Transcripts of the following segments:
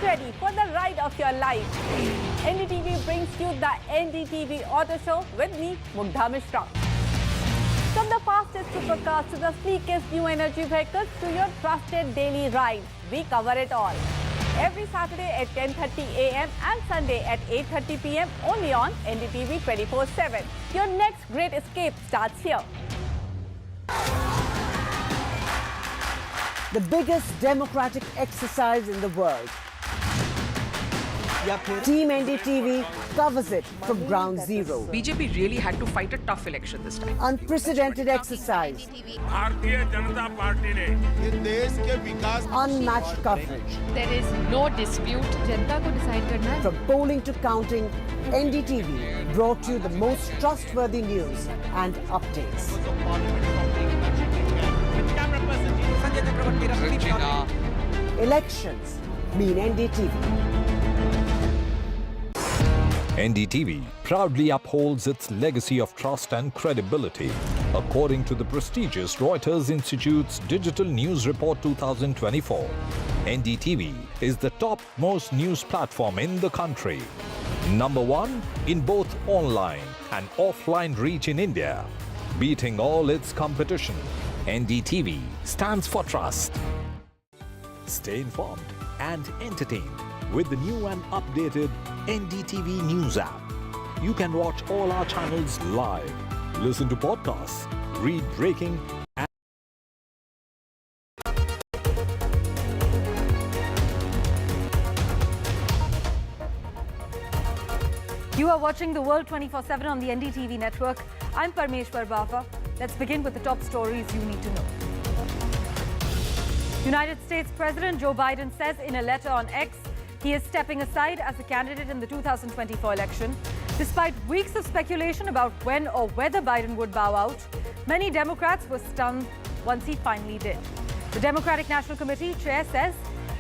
ready for the ride of your life. NDTV brings you the NDTV Auto Show with me, Mugdha Mishra. From the fastest supercars to the sleekest new energy vehicles to your trusted daily ride, we cover it all. Every Saturday at 10:30 a.m. and Sunday at 8:30 p.m. only on NDTV 24/7. Your next great escape starts here. The biggest democratic exercise in the world. Team NDTV covers it from ground zero. BJP really had to fight a tough election this time. Unprecedented exercise. Unmatched coverage. There is no dispute. जनता को decide करना है. From polling to counting, NDTV brought you the most trustworthy news and updates. Elections mean NDTV. NDTV proudly upholds its legacy of trust and credibility. According to the prestigious Reuters Institute's Digital News Report 2024, NDTV is the topmost news platform in the country. Number one in both online and offline reach in India. Beating all its competition, NDTV stands for trust. Stay informed and entertained with the new and updated NDTV News app. You can watch all our channels live, listen to podcasts, read breaking and You are watching The World 24/7 on the NDTV network. I'm Parmeshwar Bafa. Let's begin with the top stories you need to know. United States President Joe Biden says in a letter on X he is stepping aside as a candidate in the 2024 election. Despite weeks of speculation about when or whether Biden would bow out, many Democrats were stunned once he finally did. The Democratic National Committee chair says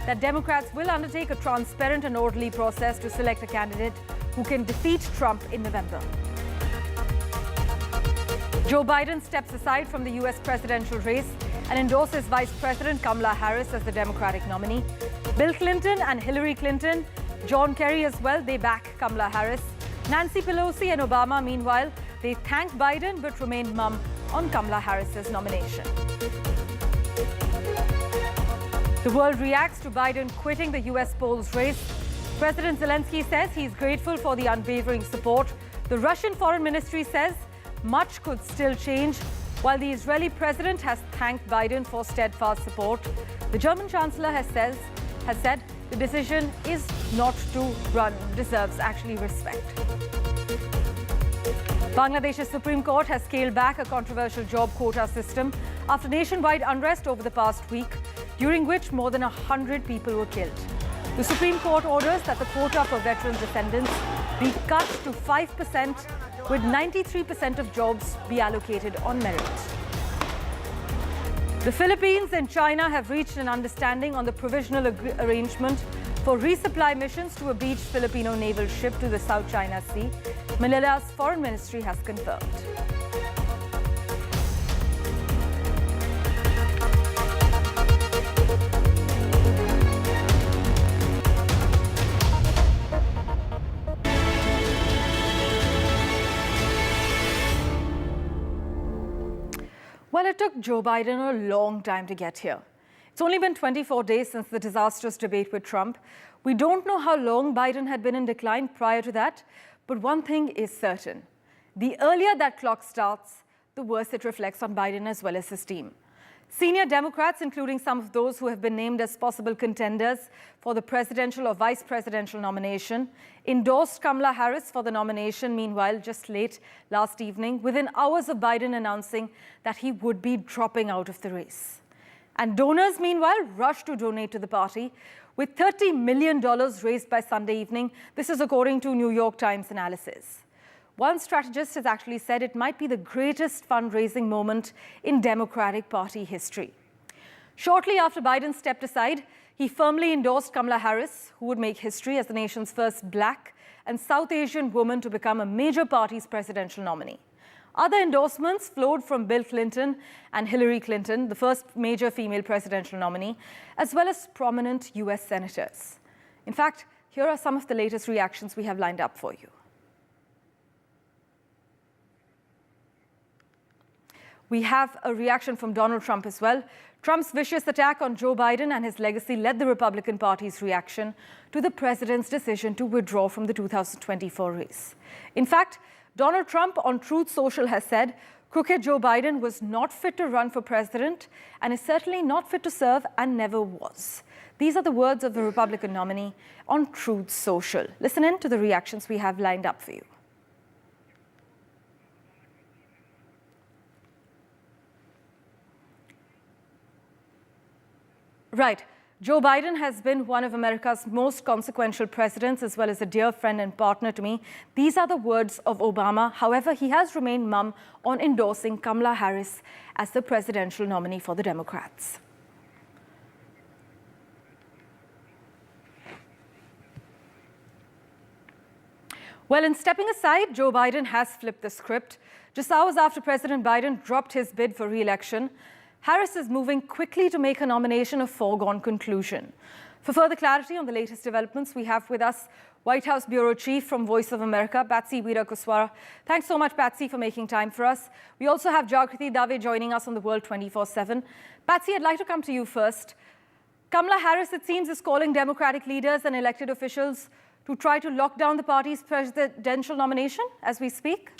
that Democrats will undertake a transparent and orderly process to select a candidate who can defeat Trump in November. Joe Biden steps aside from the US presidential race and endorses Vice President Kamala Harris as the Democratic nominee. Bill Clinton and Hillary Clinton, John Kerry as well, they back Kamala Harris. Nancy Pelosi and Obama, meanwhile, they thank Biden but remain mum on Kamala Harris's nomination. The world reacts to Biden quitting the US polls race. President Zelensky says he's grateful for the unwavering support. The Russian Foreign Ministry says much could still change, while the Israeli president has thanked Biden for steadfast support. The German Chancellor has said the decision is not to run, deserves actually respect. Bangladesh's Supreme Court has scaled back a controversial job quota system after nationwide unrest over the past week, during which more than 100 people were killed. The Supreme Court orders that the quota for veteran descendants be cut to 5%, with 93% of jobs be allocated on merit. The Philippines and China have reached an understanding on the provisional arrangement for resupply missions to a beached Filipino naval ship to the South China Sea. Manila's foreign ministry has confirmed. Well, it took Joe Biden a long time to get here. It's only been 24 days since the disastrous debate with Trump. We don't know how long Biden had been in decline prior to that, but one thing is certain. The earlier that clock starts, the worse it reflects on Biden as well as his team. Senior Democrats, including some of those who have been named as possible contenders for the presidential or vice presidential nomination, endorsed Kamala Harris for the nomination, meanwhile, just late last evening, within hours of Biden announcing that he would be dropping out of the race. And donors, meanwhile, rushed to donate to the party, with $30 million raised by Sunday evening. This is according to New York Times analysis. One strategist has actually said it might be the greatest fundraising moment in Democratic Party history. Shortly after Biden stepped aside, he firmly endorsed Kamala Harris, who would make history as the nation's first Black and South Asian woman to become a major party's presidential nominee. Other endorsements flowed from Bill Clinton and Hillary Clinton, the first major female presidential nominee, as well as prominent US senators. In fact, here are some of the latest reactions we have lined up for you. We have a reaction from Donald Trump as well. Trump's vicious attack on Joe Biden and his legacy led the Republican Party's reaction to the president's decision to withdraw from the 2024 race. In fact, Donald Trump on Truth Social has said crooked Joe Biden was not fit to run for president and is certainly not fit to serve and never was. These are the words of the Republican nominee on Truth Social. Listen in to the reactions we have lined up for you. Right. Joe Biden has been one of America's most consequential presidents, as well as a dear friend and partner to me. These are the words of Obama. However, he has remained mum on endorsing Kamala Harris as the presidential nominee for the Democrats. Well, in stepping aside, Joe Biden has flipped the script. Just hours after President Biden dropped his bid for re-election, Harris is moving quickly to make a nomination a foregone conclusion. For further clarity on the latest developments, we have with us White House Bureau Chief from Voice of America, Patsy Veerakuswara. Thanks so much, Patsy, for making time for us. We also have Jagriti Dave joining us on the World 24/7. Patsy, I'd like to come to you first. Kamala Harris, it seems, is calling Democratic leaders and elected officials to try to lock down the party's presidential nomination as we speak.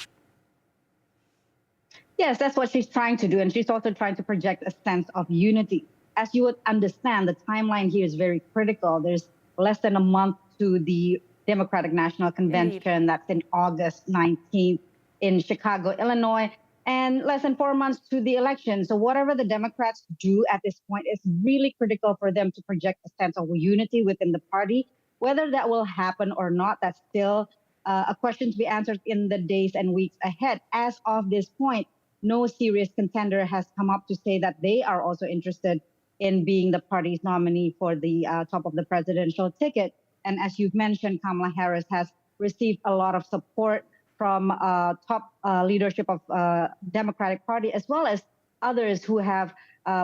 Yes, that's what she's trying to do. And she's also trying to project a sense of unity. As you would understand, the timeline here is very critical. There's less than a month to the Democratic National Convention. That's in August 19th in Chicago, Illinois, and less than 4 months to the election. So whatever the Democrats do at this point is really critical for them to project a sense of unity within the party. Whether that will happen or not, that's still a question to be answered in the days and weeks ahead. As of this point, no serious contender has come up to say that they are also interested in being the party's nominee for the top of the presidential ticket. And as you've mentioned, Kamala Harris has received a lot of support from top leadership of Democratic Party, as well as others who have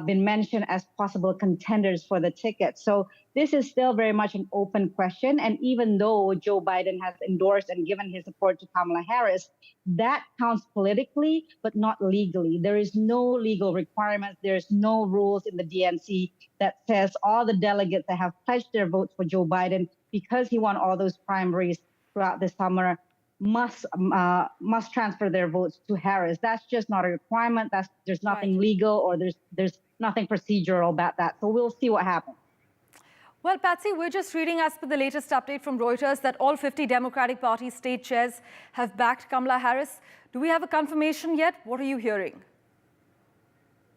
been mentioned as possible contenders for the ticket. So this is still very much an open question. And even though Joe Biden has endorsed and given his support to Kamala Harris, that counts politically, but not legally. There is no legal requirements. There's no rules in the DNC that says all the delegates that have pledged their votes for Joe Biden because he won all those primaries throughout the summer must transfer their votes to Harris. That's just not a requirement. There's nothing legal or there's nothing procedural about that. So we'll see what happens. Well, Patsy, we're just reading as per the latest update from Reuters that all 50 Democratic Party state chairs have backed Kamala Harris. Do we have a confirmation yet? What are you hearing?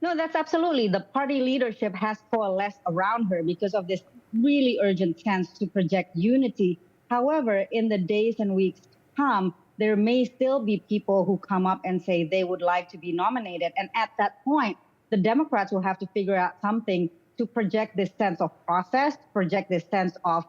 No, that's absolutely. The party leadership has coalesced around her because of this really urgent chance to project unity. However, in the days and weeks to come, there may still be people who come up and say they would like to be nominated. And at that point, the Democrats will have to figure out something to project this sense of process, project this sense of,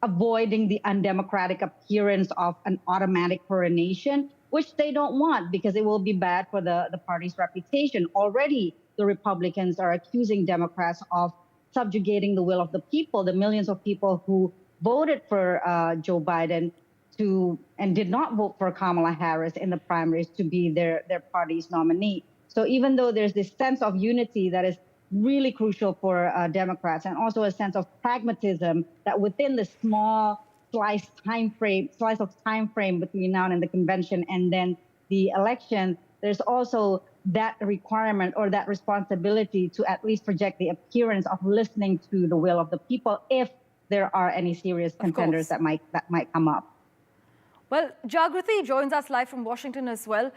avoiding the undemocratic appearance of an automatic coronation, which they don't want because it will be bad for the party's reputation. Already, the Republicans are accusing Democrats of subjugating the will of the people, the millions of people who voted for Joe Biden and did not vote for Kamala Harris in the primaries to be their party's nominee. So even though there's this sense of unity that is really crucial for Democrats, and also a sense of pragmatism that within the small slice of time frame between now and the convention and then the election, there's also that requirement or that responsibility to at least project the appearance of listening to the will of the people if there are any serious contenders that might come up. Well, Jagriti joins us live from Washington as well.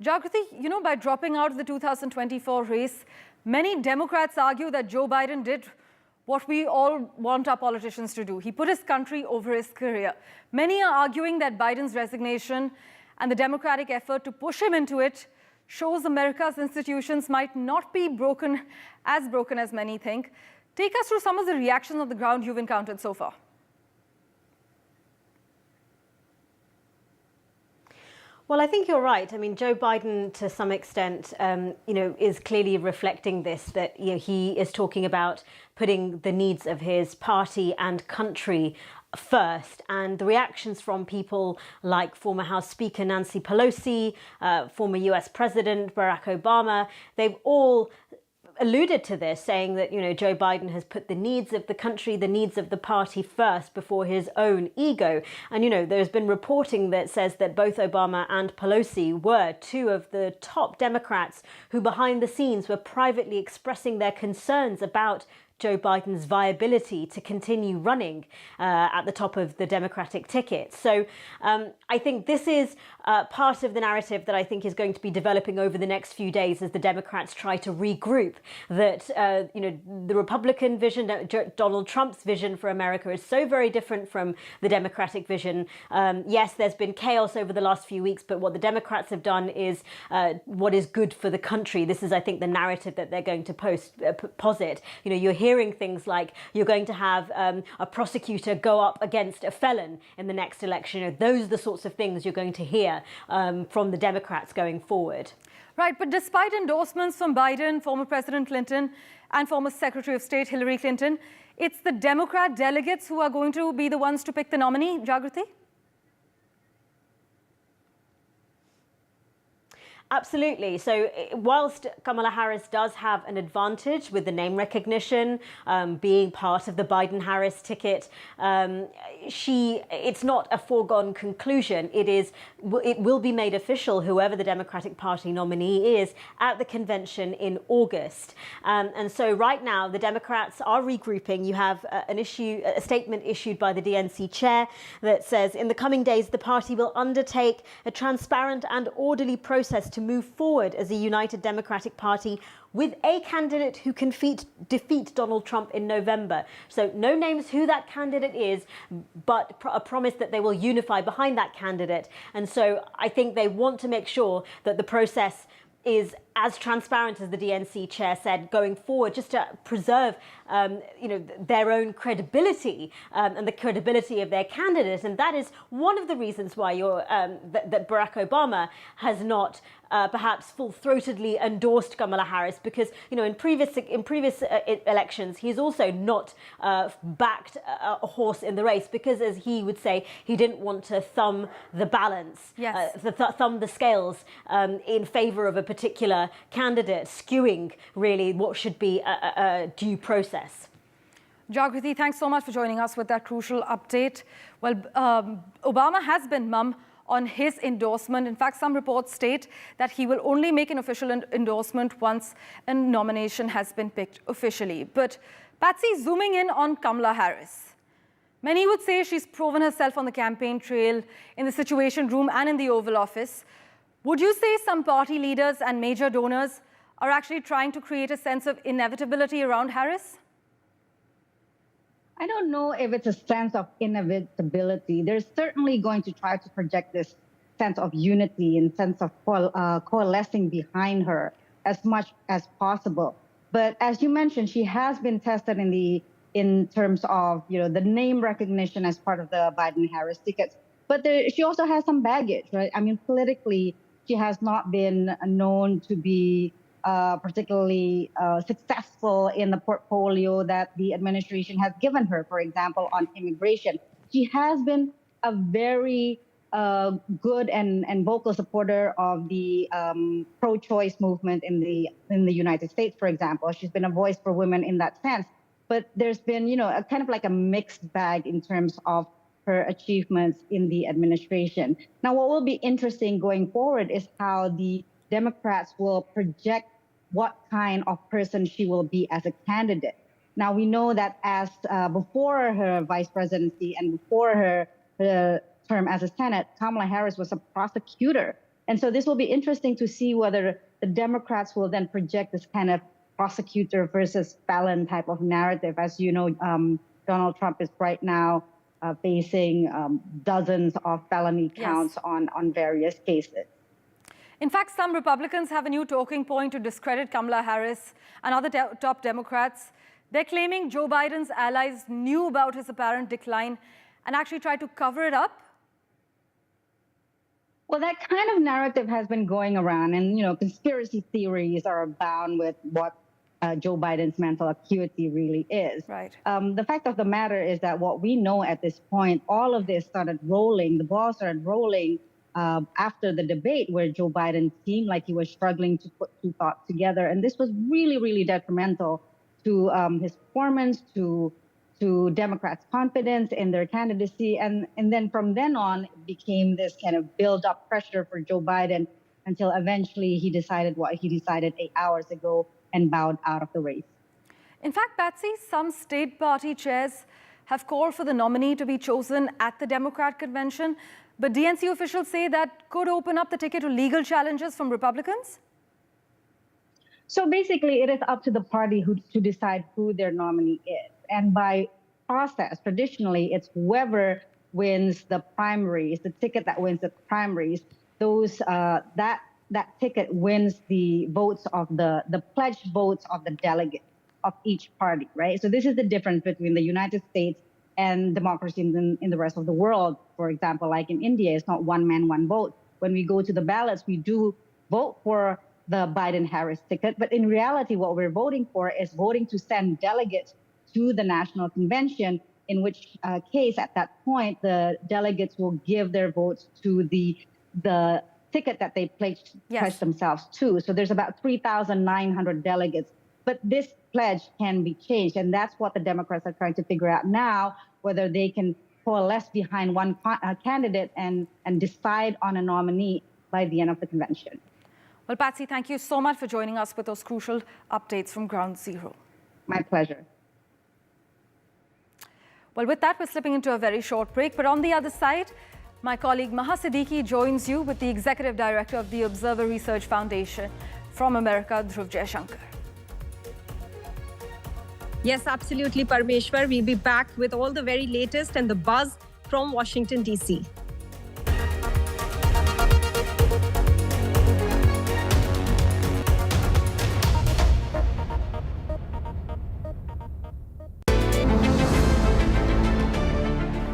Jagriti, by dropping out of the 2024 race, many Democrats argue that Joe Biden did what we all want our politicians to do. He put his country over his career. Many are arguing that Biden's resignation and the Democratic effort to push him into it shows America's institutions might not be broken as many think. Take us through some of the reactions on the ground you've encountered so far. Well, I think you're right. I mean, Joe Biden, to some extent, is clearly reflecting this, that he is talking about putting the needs of his party and country first. And the reactions from people like former House Speaker Nancy Pelosi, former US President Barack Obama, they've all alluded to this, saying that, you know, Joe Biden has put the needs of the country, the needs of the party first before his own ego. And, you know, there's been reporting that says that both Obama and Pelosi were two of the top Democrats who behind the scenes were privately expressing their concerns about Joe Biden's viability to continue running at the top of the Democratic ticket. So I think this is part of the narrative that I think is going to be developing over the next few days as the Democrats try to regroup that, you know, the Republican vision, Donald Trump's vision for America is so very different from the Democratic vision. Yes, there's been chaos over the last few weeks, but what the Democrats have done is what is good for the country. This is, I think, the narrative that they're going to posit. You know, you're hearing things like you're going to have a prosecutor go up against a felon in the next election. You know, those are the sorts of things you're going to hear from the Democrats going forward. Right, but despite endorsements from Biden, former President Clinton, and former Secretary of State Hillary Clinton, it's the Democrat delegates who are going to be the ones to pick the nominee, Jagriti? Absolutely. So whilst Kamala Harris does have an advantage with the name recognition, being part of the Biden-Harris ticket, it's not a foregone conclusion. It will be made official, whoever the Democratic Party nominee is, at the convention in August. And so right now, the Democrats are regrouping. You have a statement issued by the DNC chair that says, in the coming days, the party will undertake a transparent and orderly process to move forward as a united Democratic Party with a candidate who can defeat Donald Trump in November. So no names who that candidate is, but a promise that they will unify behind that candidate. And so I think they want to make sure that the process is as transparent as the DNC chair said going forward, just to preserve, you know, their own credibility and the credibility of their candidate. And that is one of the reasons why that Barack Obama has not perhaps full-throatedly endorsed Kamala Harris, because, you know, in previous elections, he's also not backed a horse in the race because, as he would say, he didn't want to thumb the balance, thumb the scales in favor of a particular candidate, skewing really what should be a due process. Jagriti, thanks so much for joining us with that crucial update. Well, Obama has been mum on his endorsement. In fact, some reports state that he will only make an official endorsement once a nomination has been picked officially. But Patsy, zooming in on Kamala Harris, many would say she's proven herself on the campaign trail, in the Situation Room and in the Oval Office. Would you say some party leaders and major donors are actually trying to create a sense of inevitability around Harris? I don't know if it's a sense of inevitability. They're certainly going to try to project this sense of unity and sense of coalescing behind her as much as possible. But as you mentioned, she has been tested in terms of, you know, the name recognition as part of the Biden-Harris tickets. But she also has some baggage, right? I mean, politically, she has not been known to be particularly successful in the portfolio that the administration has given her, for example, on immigration. She has been a very good and vocal supporter of the pro-choice movement in the United States, for example. She's been a voice for women in that sense. But there's been, you know, a kind of like a mixed bag in terms of her achievements in the administration. Now, what will be interesting going forward is how the Democrats will project what kind of person she will be as a candidate. Now, we know that as before her vice presidency and before her term as a Senate, Kamala Harris was a prosecutor. And so this will be interesting to see whether the Democrats will then project this kind of prosecutor versus felon type of narrative. As you know, Donald Trump is right now facing dozens of felony counts on various cases. In fact, some Republicans have a new talking point to discredit Kamala Harris and other top Democrats. They're claiming Joe Biden's allies knew about his apparent decline and actually tried to cover it up. Well, that kind of narrative has been going around, and, you know, conspiracy theories are abound with what Joe Biden's mental acuity really is. Right. The fact of the matter is that what we know at this point, all of this started rolling, the ball started rolling after the debate where Joe Biden seemed like he was struggling to put two thoughts together. And this was really, really detrimental to his performance, to Democrats' confidence in their candidacy. And then from then on, it became this kind of build-up pressure for Joe Biden until eventually he decided what he decided 8 hours ago and bowed out of the race. In fact, Patsy, some state party chairs have called for the nominee to be chosen at the Democrat convention, but DNC officials say that could open up the ticket to legal challenges from Republicans. So basically, it is up to the party to decide who their nominee is. And by process, traditionally, it's whoever wins the primaries, the ticket that wins the primaries, those that ticket wins the votes of the pledged votes of the delegates of each party, right? So this is the difference between the United States and democracy in the rest of the world. For example, like in India, it's not one man, one vote. When we go to the ballots, we do vote for the Biden-Harris ticket, but in reality, what we're voting for is voting to send delegates to the National Convention, in which case, at that point, the delegates will give their votes to the ticket that they pledged themselves to. So there's about 3,900 delegates. But this pledge can be changed, and that's what the Democrats are trying to figure out now, whether they can coalesce behind one candidate and decide on a nominee by the end of the convention. Well, Patsy, thank you so much for joining us with those crucial updates from Ground Zero. My pleasure. Well, with that, we're slipping into a very short break. But on the other side, my colleague Maha Siddiqui joins you with the Executive Director of the Observer Research Foundation from America, Dhruv Jaishankar. Yes, absolutely, Parmeshwar. We'll be back with all the very latest and the buzz from Washington, D.C.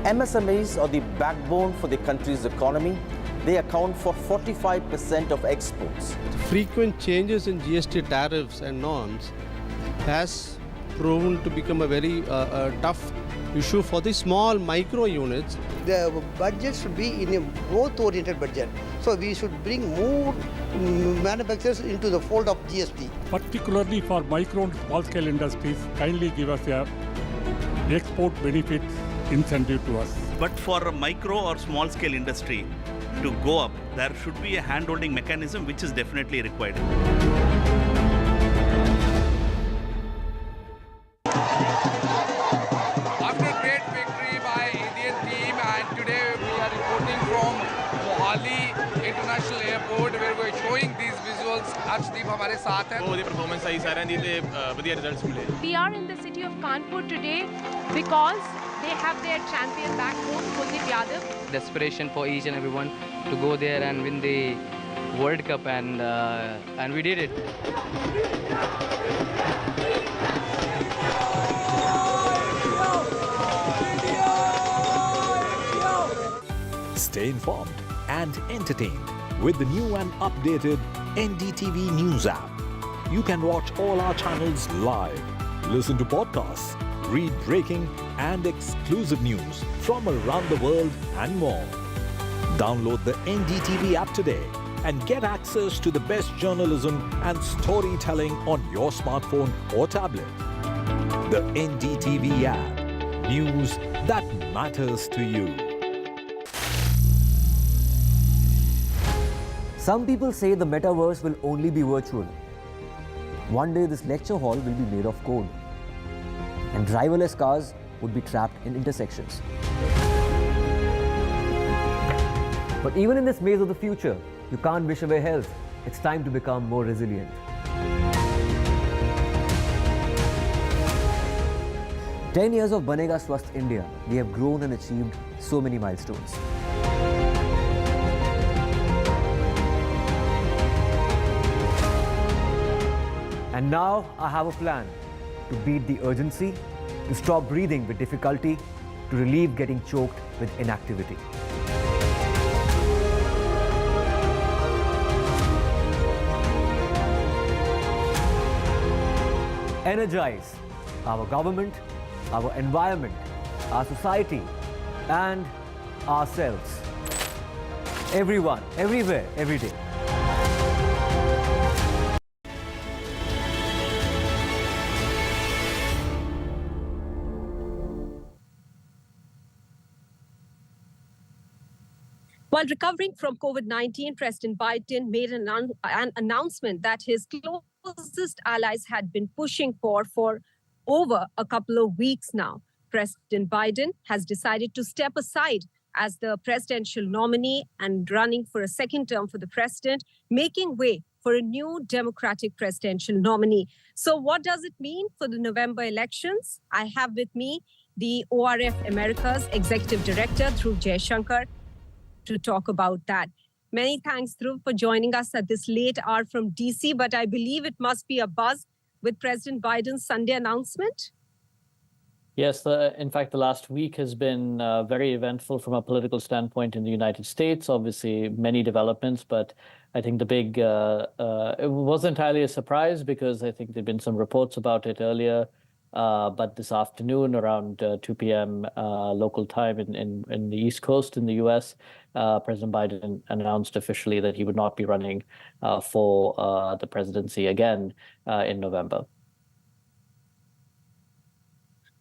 MSMEs are the backbone for the country's economy. They account for 45% of exports. Frequent changes in GST tariffs and norms has proven to become a very tough issue for the small micro units. The budget should be in a growth-oriented budget. So we should bring more manufacturers into the fold of GST. Particularly for micro and small-scale industries, kindly give us a export benefit incentive to us. But for a micro or small scale industry to go up, there should be a hand-holding mechanism which is definitely required. After a great victory by Indian team, and today we are reporting from Mohali International Airport where we are showing these visuals. Arshdeep hamare saath hai. बहुत ही performance आई सारे दी ते बढ़िया results मिले. We are in the city of Kanpur today because they have their champion back home, Kuldeep Yadav. Desperation for each and everyone to go there and win the World Cup, and we did it. Stay informed and entertained with the new and updated NDTV News app. You can watch all our channels live, listen to podcasts, read breaking and exclusive news from around the world and more. Download the NDTV app today and get access to the best journalism and storytelling on your smartphone or tablet. The NDTV app. News that matters to you. Some people say the metaverse will only be virtual. One day this lecture hall will be made of code, and driverless cars would be trapped in intersections. But even in this maze of the future, you can't wish away health. It's time to become more resilient. "10 years of Banega Swasth India, we have grown and achieved so many milestones. And now I have a plan to beat the urgency, to stop breathing with difficulty, to relieve getting choked with inactivity. energize our government, our environment, our society, and ourselves. Everyone, everywhere, every day. While recovering from COVID-19, President Biden made an announcement that his closest allies had been pushing for over a couple of weeks now. President Biden has decided to step aside as the presidential nominee and running for a second term for the president, making way for a new Democratic presidential nominee. So what does it mean for the November elections? I have with me the ORF America's Executive Director, Dhruv Jaishankar, to talk about that. Many thanks, Dhruv, for joining us at this late hour from DC, but I believe it must be a buzz with President Biden's Sunday announcement. Yes, in fact, the last week has been very eventful from a political standpoint in the United States. Obviously, many developments, but I think the big, it wasn't entirely a surprise because I think there'd been some reports about it earlier. But this afternoon, around 2 p.m. Local time in the East Coast in the U.S., President Biden announced officially that he would not be running for the presidency again in November.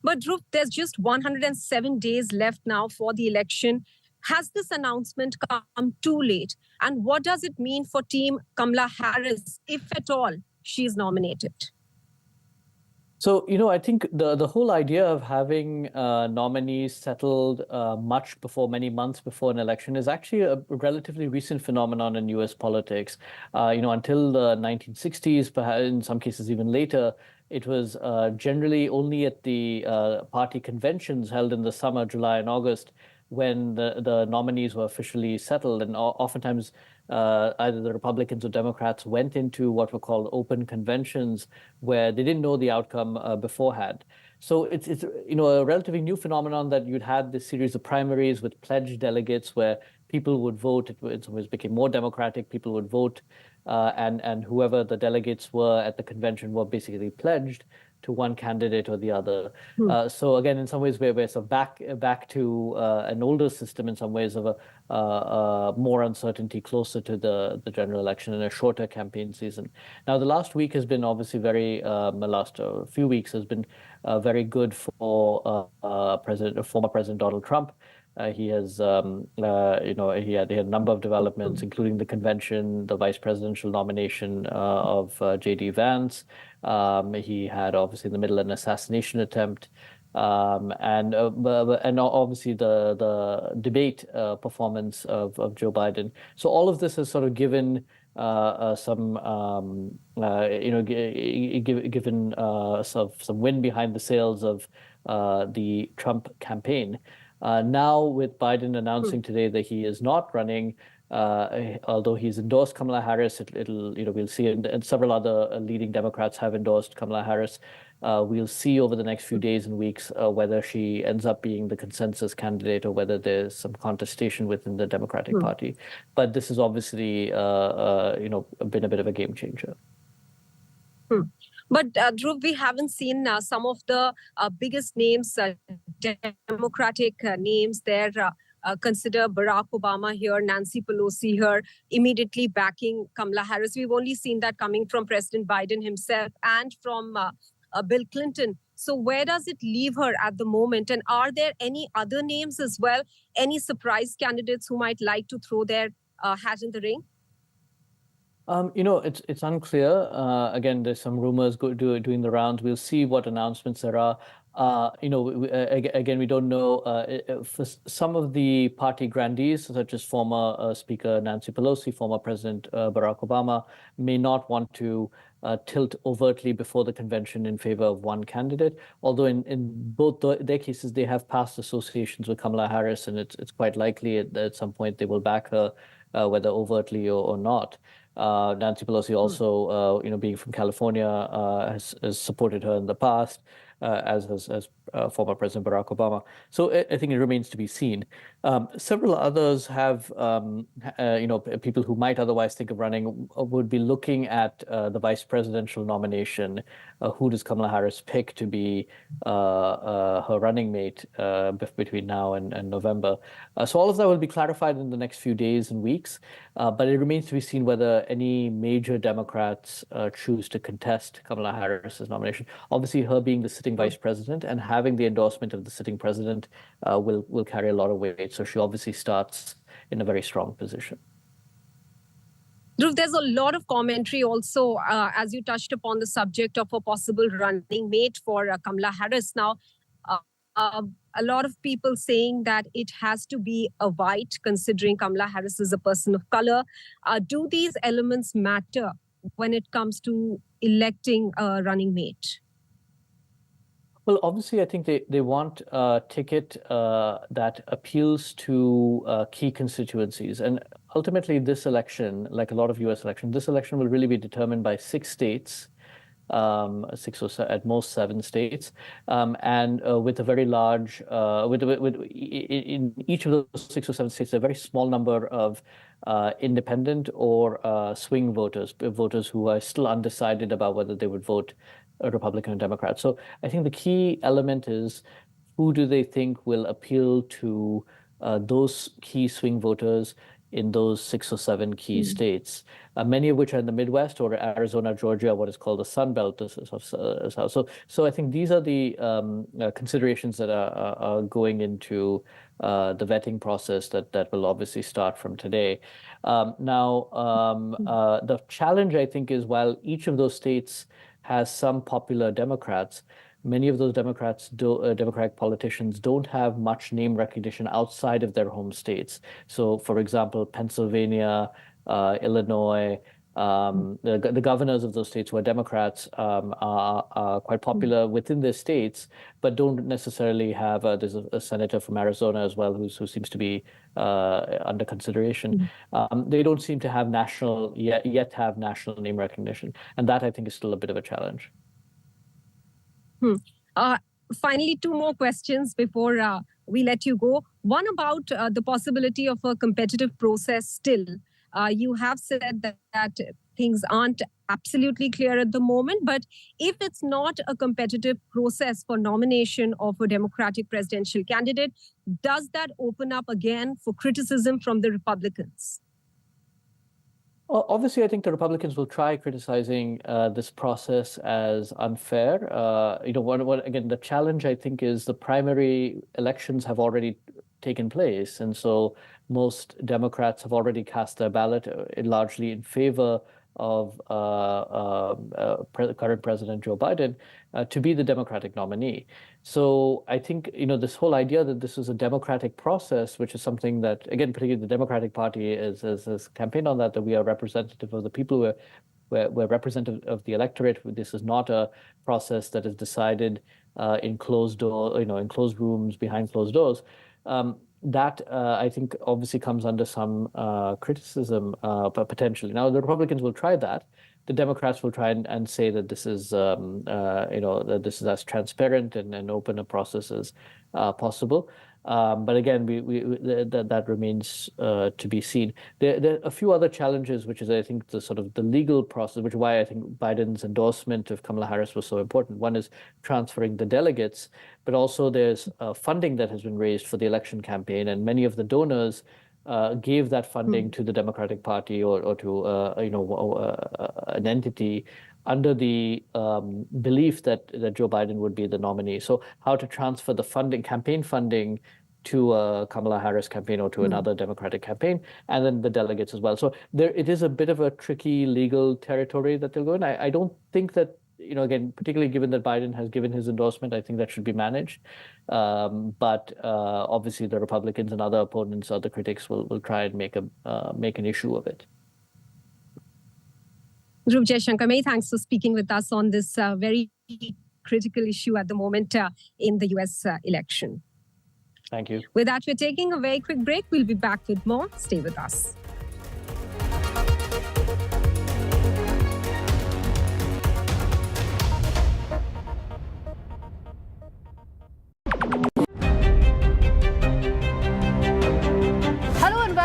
But Dhruv, there's just 107 days left now for the election. Has this announcement come too late? And what does it mean for Team Kamala Harris, if at all she is nominated? So, I think the whole idea of having nominees settled many months before an election is actually a relatively recent phenomenon in U.S. politics. Until the 1960s, perhaps in some cases even later, it was generally only at the party conventions held in the summer, July and August, when the nominees were officially settled. And oftentimes, either the Republicans or Democrats went into what were called open conventions where they didn't know the outcome beforehand. So it's a relatively new phenomenon that you'd had this series of primaries with pledged delegates where people would vote. It in some ways became more democratic. People would vote, and whoever the delegates were at the convention were basically pledged to one candidate or the other. So again, in some ways, we're sort of back to an older system in some ways of a more uncertainty closer to the general election and a shorter campaign season. Now, the last week has been obviously the last few weeks has been very good for former President Donald Trump. He has, he had a number of developments, including the convention, the vice presidential nomination of J.D. Vance. He had obviously in the middle an assassination attempt, and obviously the debate performance of Joe Biden. So all of this has sort of given some wind behind the sails of the Trump campaign. Now, with Biden announcing today that he is not running, although he's endorsed Kamala Harris, we'll see, and several other leading Democrats have endorsed Kamala Harris. We'll see over the next few days and weeks whether she ends up being the consensus candidate or whether there's some contestation within the Democratic Party. But this has obviously, been a bit of a game changer. But Dhruv, we haven't seen some of the biggest names, Democratic names there. Consider Barack Obama here, Nancy Pelosi here, immediately backing Kamala Harris. We've only seen that coming from President Biden himself and from Bill Clinton. So where does it leave her at the moment? And are there any other names as well? Any surprise candidates who might like to throw their hat in the ring? It's unclear. Again, there's some rumors doing the rounds. We'll see what announcements there are. Again, we don't know. For some of the party grandees, such as former Speaker Nancy Pelosi, former President Barack Obama, may not want to tilt overtly before the convention in favor of one candidate. Although in both their cases, they have past associations with Kamala Harris, and it's quite likely at some point they will back her, whether overtly or not. Nancy Pelosi also, being from California, has supported her in the past. as has former President Barack Obama. So I think it remains to be seen. Several others have, people who might otherwise think of running would be looking at the vice presidential nomination. Who does Kamala Harris pick to be her running mate between now and November? So all of that will be clarified in the next few days and weeks, but it remains to be seen whether any major Democrats choose to contest Kamala Harris's nomination. Obviously, her being the sitting vice president and having the endorsement of the sitting president will carry a lot of weight. So she obviously starts in a very strong position. Dhruv, there's a lot of commentary also, as you touched upon the subject of a possible running mate for Kamala Harris. Now, a lot of people saying that it has to be a white, considering Kamala Harris is a person of color. Do these elements matter when it comes to electing a running mate? Well, obviously, I think they want a ticket that appeals to key constituencies. And ultimately, this election, like a lot of U.S. elections, this election will really be determined by 6 states, 6 or at most 7 states, and with a very large, in each of those 6 or 7 states, a very small number of independent or swing voters who are still undecided about whether they would vote Republican or Democrat. So I think the key element is who do they think will appeal to those key swing voters in those 6 or 7 key states, many of which are in the Midwest or Arizona, Georgia, what is called the Sun Belt. So I think these are the considerations that are going into the vetting process that will obviously start from today. The challenge, I think, is while each of those states has some popular Democrats, many of those Democratic politicians don't have much name recognition outside of their home states. So, for example, Pennsylvania, Illinois, the governors of those states who are Democrats are quite popular within their states, but don't necessarily have. There's a senator from Arizona as well who seems to be under consideration. They don't seem to have yet have national name recognition, and that I think is still a bit of a challenge. Finally, 2 more questions before we let you go. One about the possibility of a competitive process still. You have said that things aren't absolutely clear at the moment, but if it's not a competitive process for nomination of a Democratic presidential candidate, does that open up again for criticism from the Republicans? Well, obviously, I think the Republicans will try criticizing this process as unfair. Again, the challenge, I think, is the primary elections have already taken place. And so most Democrats have already cast their ballot largely in favor of current President Joe Biden to be the Democratic nominee. So I think, this whole idea that this is a democratic process, which is something that, again, particularly the Democratic Party has campaigned on that we are representative of the people, we're representative of the electorate. This is not a process that is decided in closed rooms, behind closed doors. That I think obviously comes under some criticism, potentially. Now the Republicans will try that. The Democrats will try and say that this is, that this is as transparent and open a process as possible. But again, that remains to be seen. There are a few other challenges, which is, I think, the legal process, which is why I think Biden's endorsement of Kamala Harris was so important. One is transferring the delegates, but also there's funding that has been raised for the election campaign, and many of the donors gave that funding to the Democratic Party or to an entity under the belief that Joe Biden would be the nominee. So how to transfer the campaign funding to a Kamala Harris campaign or to another Democratic campaign, and then the delegates as well. So it is a bit of a tricky legal territory that they'll go in. I don't think that, again, particularly given that Biden has given his endorsement, I think that should be managed. But obviously the Republicans and other opponents, other critics will try and make an issue of it. Dhruv Jaishankar, many thanks for speaking with us on this very critical issue at the moment in the US election. Thank you. With that, we're taking a very quick break. We'll be back with more. Stay with us.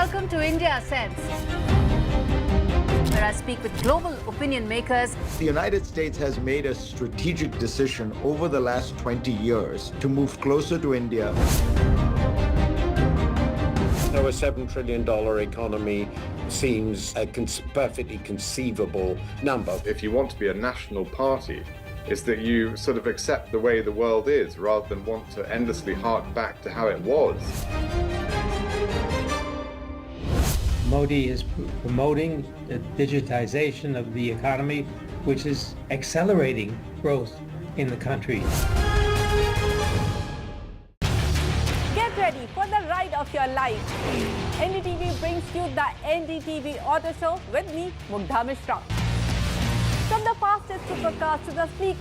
Welcome to India Sense, where I speak with global opinion makers. The United States has made a strategic decision over the last 20 years to move closer to India. So a $7 trillion economy seems a perfectly conceivable number. If you want to be a national party, it's that you sort of accept the way the world is rather than want to endlessly hark back to how it was. Modi is promoting the digitization of the economy, which is accelerating growth in the country. Get ready for the ride of your life. NDTV brings you the NDTV Auto Show with me, Mugdha Mishra. From the fastest supercars to the sleekest